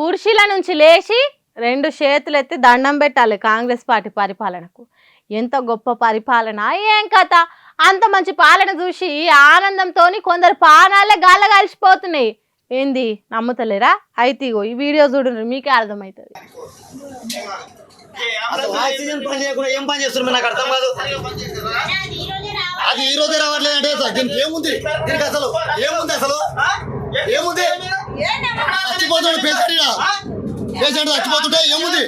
కుర్చీల నుంచి లేచి రెండు చేతులెత్తి దండం పెట్టాలి కాంగ్రెస్ పార్టీ పరిపాలనకు. ఎంత గొప్ప పరిపాలన, ఏం కథ! అంత మంచి పాలన చూసి ఆనందంతోని కొందరు పానాలే గాల్ల కలిసిపోతున్నాయి. ఏంది నమ్ముతలేరా? అయితే ఇగో ఈ వీడియో చూడండి, మీకే అర్థమవుతుంది. ఆక్సిజన్ పని చేయకుండా ఏం పని చేస్తున్నారు నాకు అర్థం కాదు. అది ఈ రోజే రావట్లేదంటే దీనికి ఏముంది? దీనికి అసలు ఏముంది? ఏముంది? చచ్చిపోతాడు పేషెంట్ చచ్చిపోతుంటే ఏముంది?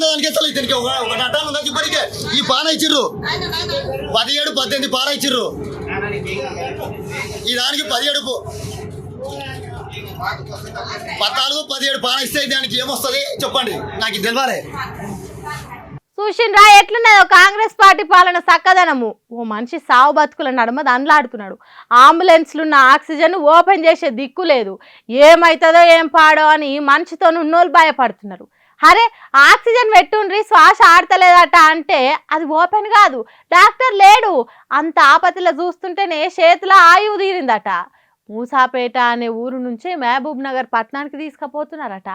దానికి అసలు దీనికి ఒక అడ్డాలు ఉందా? ఇప్పటికే ఈ పాన ఇచ్చిర్రు 17, 18 పాన ఇచ్చిర్రు. ఈ దానికి 17, 14, 17 పాన ఇస్తే దానికి ఏమొస్తుంది చెప్పండి, నాకు తెలియాలి. చూసిండ్రా ఎట్లున్నదో కాంగ్రెస్ పార్టీ పాలన సక్కదనము. ఓ మనిషి సావు బతుకుల నడుమ దండ్లాడుతున్నాడు. అంబులెన్స్లున్న ఆక్సిజన్ ఓపెన్ చేసే దిక్కు లేదు. ఏమవుతుందో ఏం పాడో అని మనిషితో ఉన్నోళ్ళు భయపడుతున్నారు. అరే ఆక్సిజన్ పెట్టుండ్రి, శ్వాస ఆడతలేదట అంటే అది ఓపెన్ కాదు, డాక్టర్ లేడు. అంత ఆపతిలో చూస్తుంటేనే చేతిలో ఆయువు తీరిందట. మూసాపేట అనే ఊరు నుంచి మహబూబ్ నగర్ పట్టణానికి తీసుకుపోతున్నారట.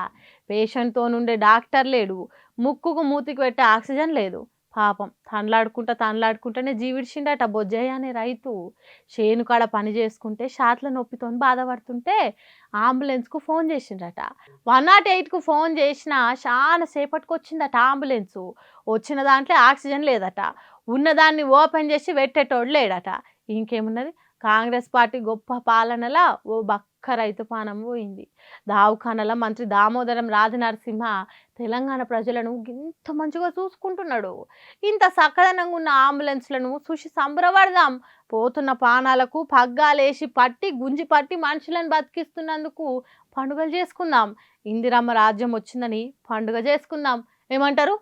పేషెంట్తో నుండే డాక్టర్ లేడు, ముక్కుకు మూతికి పెట్టే ఆక్సిజన్ లేదు. పాపం తనలాడుకుంటేనే జీవిడిచిండట బొజ్జయ్య అనే రైతు. చేను కాడ పని చేసుకుంటే షాట్ల నొప్పితో బాధపడుతుంటే అంబులెన్స్కు ఫోన్ చేసిండట. 108కు ఫోన్ చేసినా చాలా సేపటికి వచ్చిందట అంబులెన్సు. వచ్చిన దాంట్లో ఆక్సిజన్ లేదట. ఉన్నదాన్ని ఓపెన్ చేసి పెట్టేటోడు లేడట. ఇంకేమున్నది, కాంగ్రెస్ పార్టీ గొప్ప పాలనలా ఓ బక్క రైతు పానం పోయింది. దావుఖానల మంత్రి దామోదరం రాజనరసింహ తెలంగాణ ప్రజలను ఇంత మంచిగా చూసుకుంటున్నాడు. ఇంత సక్కదనంగా ఉన్న అంబులెన్స్లను చూసి సంబరపడదాం. పోతున్న పానాలకు పగ్గాలేసి పట్టి గుంజి పట్టి మనుషులను బతికిస్తున్నందుకు పండుగలు చేసుకుందాం. ఇందిరమ్మ రాజ్యం వచ్చిందని పండుగ చేసుకుందాం. ఏమంటారు?